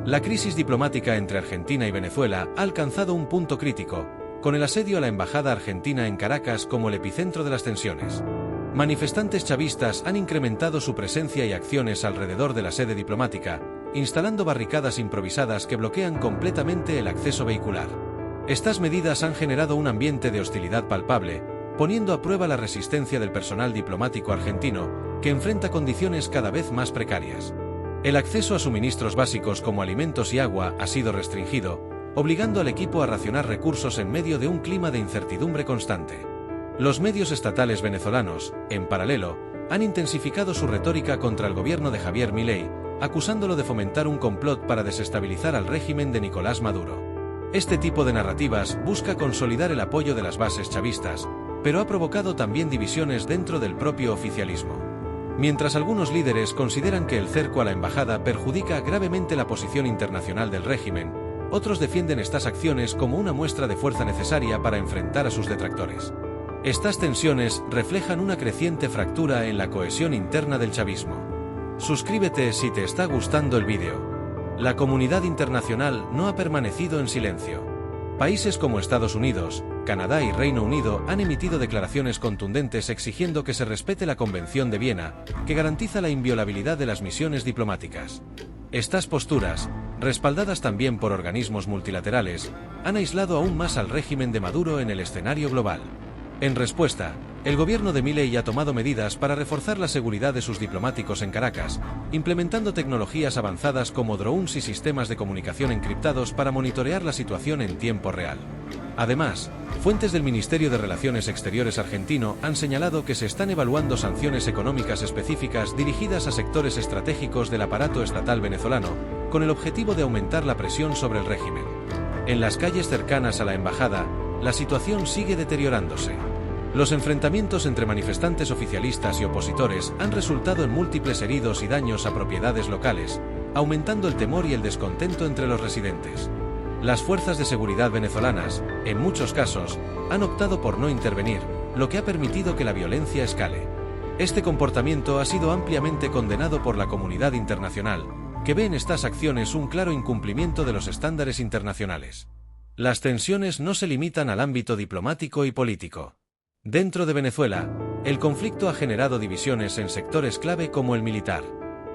La crisis diplomática entre Argentina y Venezuela ha alcanzado un punto crítico, con el asedio a la embajada argentina en Caracas como el epicentro de las tensiones. Manifestantes chavistas han incrementado su presencia y acciones alrededor de la sede diplomática, instalando barricadas improvisadas que bloquean completamente el acceso vehicular. Estas medidas han generado un ambiente de hostilidad palpable, poniendo a prueba la resistencia del personal diplomático argentino, que enfrenta condiciones cada vez más precarias. El acceso a suministros básicos como alimentos y agua ha sido restringido, obligando al equipo a racionar recursos en medio de un clima de incertidumbre constante. Los medios estatales venezolanos, en paralelo, han intensificado su retórica contra el gobierno de Javier Milei, acusándolo de fomentar un complot para desestabilizar al régimen de Nicolás Maduro. Este tipo de narrativas busca consolidar el apoyo de las bases chavistas, pero ha provocado también divisiones dentro del propio oficialismo. Mientras algunos líderes consideran que el cerco a la embajada perjudica gravemente la posición internacional del régimen, otros defienden estas acciones como una muestra de fuerza necesaria para enfrentar a sus detractores. Estas tensiones reflejan una creciente fractura en la cohesión interna del chavismo. Suscríbete si te está gustando el vídeo. La comunidad internacional no ha permanecido en silencio. Países como Estados Unidos, Canadá y Reino Unido han emitido declaraciones contundentes exigiendo que se respete la Convención de Viena, que garantiza la inviolabilidad de las misiones diplomáticas. Estas posturas, respaldadas también por organismos multilaterales, han aislado aún más al régimen de Maduro en el escenario global. En respuesta, el gobierno de Milei ha tomado medidas para reforzar la seguridad de sus diplomáticos en Caracas, implementando tecnologías avanzadas como drones y sistemas de comunicación encriptados para monitorear la situación en tiempo real. Además, fuentes del Ministerio de Relaciones Exteriores argentino han señalado que se están evaluando sanciones económicas específicas dirigidas a sectores estratégicos del aparato estatal venezolano, con el objetivo de aumentar la presión sobre el régimen. En las calles cercanas a la embajada, la situación sigue deteriorándose. Los enfrentamientos entre manifestantes oficialistas y opositores han resultado en múltiples heridos y daños a propiedades locales, aumentando el temor y el descontento entre los residentes. Las fuerzas de seguridad venezolanas, en muchos casos, han optado por no intervenir, lo que ha permitido que la violencia escale. Este comportamiento ha sido ampliamente condenado por la comunidad internacional, que ve en estas acciones un claro incumplimiento de los estándares internacionales. Las tensiones no se limitan al ámbito diplomático y político. Dentro de Venezuela, el conflicto ha generado divisiones en sectores clave como el militar.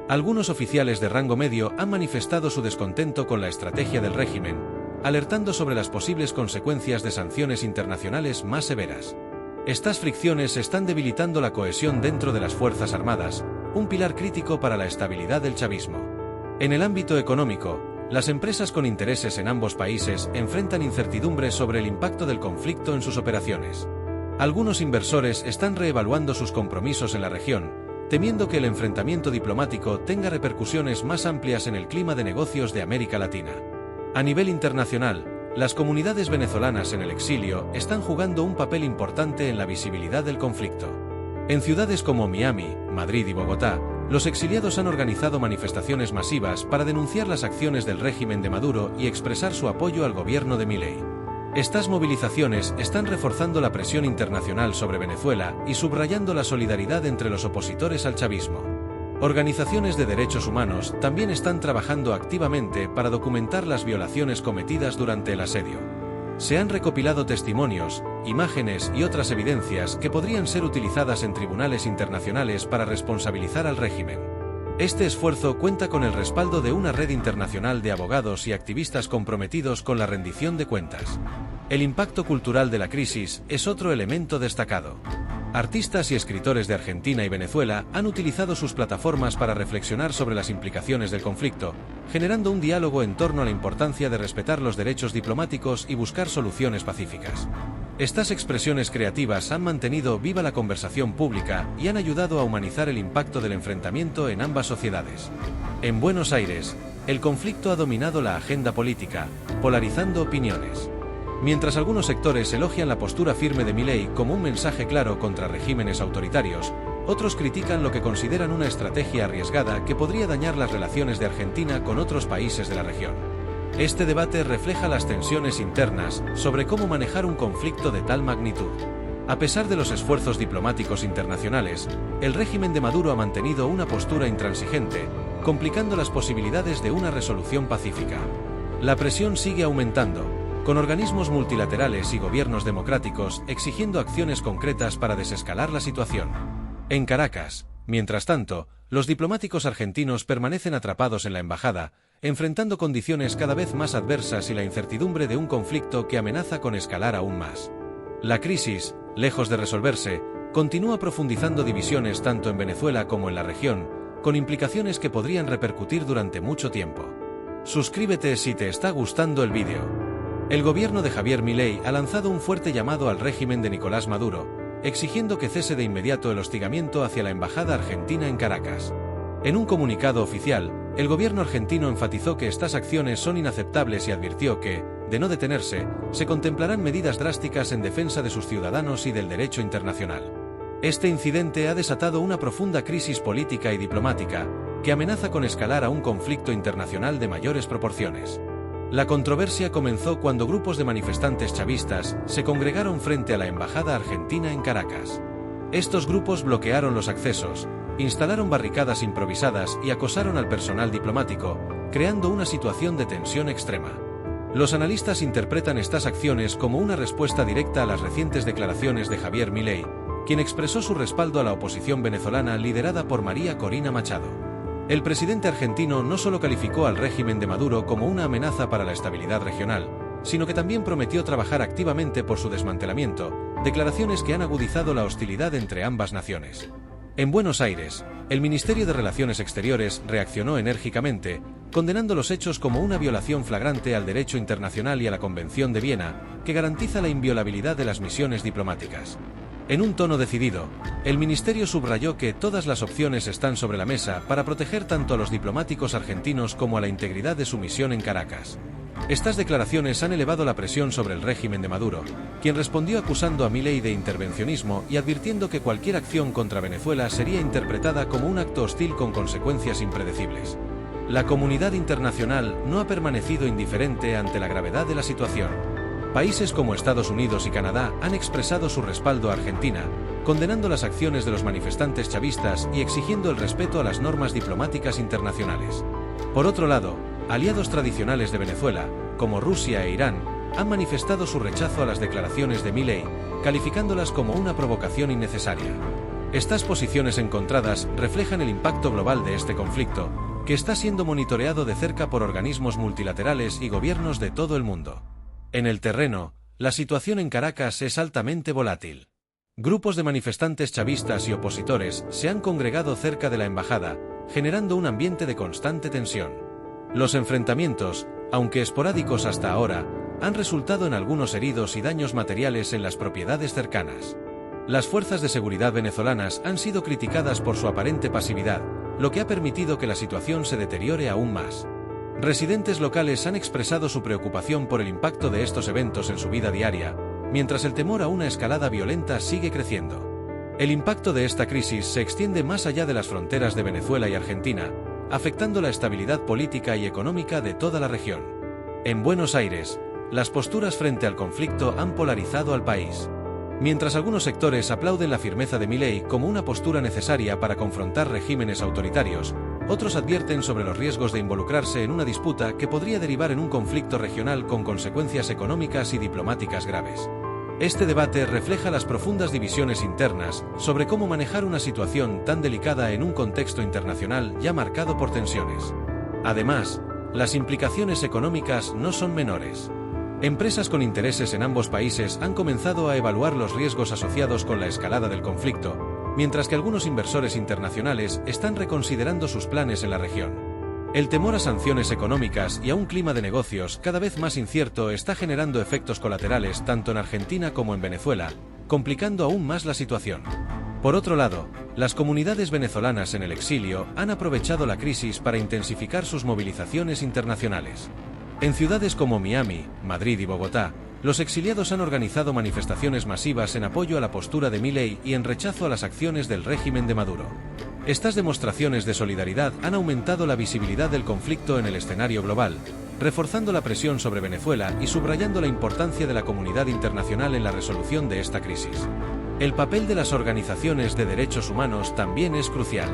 Algunos oficiales de rango medio han manifestado su descontento con la estrategia del régimen, alertando sobre las posibles consecuencias de sanciones internacionales más severas. Estas fricciones están debilitando la cohesión dentro de las Fuerzas Armadas, un pilar crítico para la estabilidad del chavismo. En el ámbito económico, las empresas con intereses en ambos países enfrentan incertidumbres sobre el impacto del conflicto en sus operaciones. Algunos inversores están reevaluando sus compromisos en la región, temiendo que el enfrentamiento diplomático tenga repercusiones más amplias en el clima de negocios de América Latina. A nivel internacional, las comunidades venezolanas en el exilio están jugando un papel importante en la visibilidad del conflicto. En ciudades como Miami, Madrid y Bogotá, los exiliados han organizado manifestaciones masivas para denunciar las acciones del régimen de Maduro y expresar su apoyo al gobierno de Milei. Estas movilizaciones están reforzando la presión internacional sobre Venezuela y subrayando la solidaridad entre los opositores al chavismo. Organizaciones de derechos humanos también están trabajando activamente para documentar las violaciones cometidas durante el asedio. Se han recopilado testimonios, imágenes y otras evidencias que podrían ser utilizadas en tribunales internacionales para responsabilizar al régimen. Este esfuerzo cuenta con el respaldo de una red internacional de abogados y activistas comprometidos con la rendición de cuentas. El impacto cultural de la crisis es otro elemento destacado. Artistas y escritores de Argentina y Venezuela han utilizado sus plataformas para reflexionar sobre las implicaciones del conflicto, generando un diálogo en torno a la importancia de respetar los derechos diplomáticos y buscar soluciones pacíficas. Estas expresiones creativas han mantenido viva la conversación pública y han ayudado a humanizar el impacto del enfrentamiento en ambas sociedades. En Buenos Aires, el conflicto ha dominado la agenda política, polarizando opiniones. Mientras algunos sectores elogian la postura firme de Milei como un mensaje claro contra regímenes autoritarios, otros critican lo que consideran una estrategia arriesgada que podría dañar las relaciones de Argentina con otros países de la región. Este debate refleja las tensiones internas sobre cómo manejar un conflicto de tal magnitud. A pesar de los esfuerzos diplomáticos internacionales, el régimen de Maduro ha mantenido una postura intransigente, complicando las posibilidades de una resolución pacífica. La presión sigue aumentando, con organismos multilaterales y gobiernos democráticos exigiendo acciones concretas para desescalar la situación. En Caracas, mientras tanto, los diplomáticos argentinos permanecen atrapados en la embajada, enfrentando condiciones cada vez más adversas y la incertidumbre de un conflicto que amenaza con escalar aún más. La crisis, lejos de resolverse, continúa profundizando divisiones tanto en Venezuela como en la región, con implicaciones que podrían repercutir durante mucho tiempo. Suscríbete si te está gustando el vídeo. El gobierno de Javier Milei ha lanzado un fuerte llamado al régimen de Nicolás Maduro, exigiendo que cese de inmediato el hostigamiento hacia la embajada argentina en Caracas. En un comunicado oficial, el gobierno argentino enfatizó que estas acciones son inaceptables y advirtió que, de no detenerse, se contemplarán medidas drásticas en defensa de sus ciudadanos y del derecho internacional. Este incidente ha desatado una profunda crisis política y diplomática, que amenaza con escalar a un conflicto internacional de mayores proporciones. La controversia comenzó cuando grupos de manifestantes chavistas se congregaron frente a la embajada argentina en Caracas. Estos grupos bloquearon los accesos, instalaron barricadas improvisadas y acosaron al personal diplomático, creando una situación de tensión extrema. Los analistas interpretan estas acciones como una respuesta directa a las recientes declaraciones de Javier Milei, quien expresó su respaldo a la oposición venezolana liderada por María Corina Machado. El presidente argentino no solo calificó al régimen de Maduro como una amenaza para la estabilidad regional, sino que también prometió trabajar activamente por su desmantelamiento, declaraciones que han agudizado la hostilidad entre ambas naciones. En Buenos Aires, el Ministerio de Relaciones Exteriores reaccionó enérgicamente, condenando los hechos como una violación flagrante al derecho internacional y a la Convención de Viena, que garantiza la inviolabilidad de las misiones diplomáticas. En un tono decidido, el ministerio subrayó que todas las opciones están sobre la mesa para proteger tanto a los diplomáticos argentinos como a la integridad de su misión en Caracas. Estas declaraciones han elevado la presión sobre el régimen de Maduro, quien respondió acusando a Milei de intervencionismo y advirtiendo que cualquier acción contra Venezuela sería interpretada como un acto hostil con consecuencias impredecibles. La comunidad internacional no ha permanecido indiferente ante la gravedad de la situación. Países como Estados Unidos y Canadá han expresado su respaldo a Argentina, condenando las acciones de los manifestantes chavistas y exigiendo el respeto a las normas diplomáticas internacionales. Por otro lado, aliados tradicionales de Venezuela, como Rusia e Irán, han manifestado su rechazo a las declaraciones de Milei, calificándolas como una provocación innecesaria. Estas posiciones encontradas reflejan el impacto global de este conflicto, que está siendo monitoreado de cerca por organismos multilaterales y gobiernos de todo el mundo. En el terreno, la situación en Caracas es altamente volátil. Grupos de manifestantes chavistas y opositores se han congregado cerca de la embajada, generando un ambiente de constante tensión. Los enfrentamientos, aunque esporádicos hasta ahora, han resultado en algunos heridos y daños materiales en las propiedades cercanas. Las fuerzas de seguridad venezolanas han sido criticadas por su aparente pasividad, lo que ha permitido que la situación se deteriore aún más. Residentes locales han expresado su preocupación por el impacto de estos eventos en su vida diaria, mientras el temor a una escalada violenta sigue creciendo. El impacto de esta crisis se extiende más allá de las fronteras de Venezuela y Argentina, afectando la estabilidad política y económica de toda la región. En Buenos Aires, las posturas frente al conflicto han polarizado al país. Mientras algunos sectores aplauden la firmeza de Milei como una postura necesaria para confrontar regímenes autoritarios, otros advierten sobre los riesgos de involucrarse en una disputa que podría derivar en un conflicto regional con consecuencias económicas y diplomáticas graves. Este debate refleja las profundas divisiones internas sobre cómo manejar una situación tan delicada en un contexto internacional ya marcado por tensiones. Además, las implicaciones económicas no son menores. Empresas con intereses en ambos países han comenzado a evaluar los riesgos asociados con la escalada del conflicto, mientras que algunos inversores internacionales están reconsiderando sus planes en la región. El temor a sanciones económicas y a un clima de negocios cada vez más incierto está generando efectos colaterales tanto en Argentina como en Venezuela, complicando aún más la situación. Por otro lado, las comunidades venezolanas en el exilio han aprovechado la crisis para intensificar sus movilizaciones internacionales. En ciudades como Miami, Madrid y Bogotá, los exiliados han organizado manifestaciones masivas en apoyo a la postura de Milei y en rechazo a las acciones del régimen de Maduro. Estas demostraciones de solidaridad han aumentado la visibilidad del conflicto en el escenario global, reforzando la presión sobre Venezuela y subrayando la importancia de la comunidad internacional en la resolución de esta crisis. El papel de las organizaciones de derechos humanos también es crucial.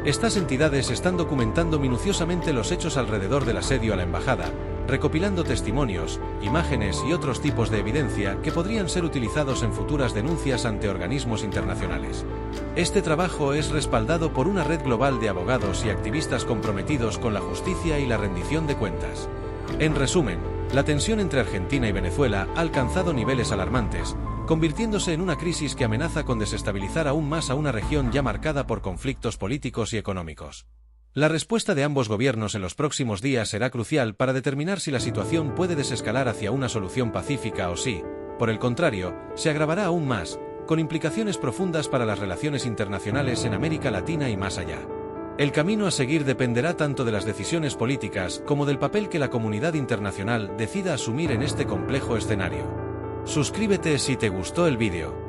Estas entidades están documentando minuciosamente los hechos alrededor del asedio a la embajada, recopilando testimonios, imágenes y otros tipos de evidencia que podrían ser utilizados en futuras denuncias ante organismos internacionales. Este trabajo es respaldado por una red global de abogados y activistas comprometidos con la justicia y la rendición de cuentas. En resumen, la tensión entre Argentina y Venezuela ha alcanzado niveles alarmantes, convirtiéndose en una crisis que amenaza con desestabilizar aún más a una región ya marcada por conflictos políticos y económicos. La respuesta de ambos gobiernos en los próximos días será crucial para determinar si la situación puede desescalar hacia una solución pacífica o si, por el contrario, se agravará aún más, con implicaciones profundas para las relaciones internacionales en América Latina y más allá. El camino a seguir dependerá tanto de las decisiones políticas como del papel que la comunidad internacional decida asumir en este complejo escenario. Suscríbete si te gustó el vídeo.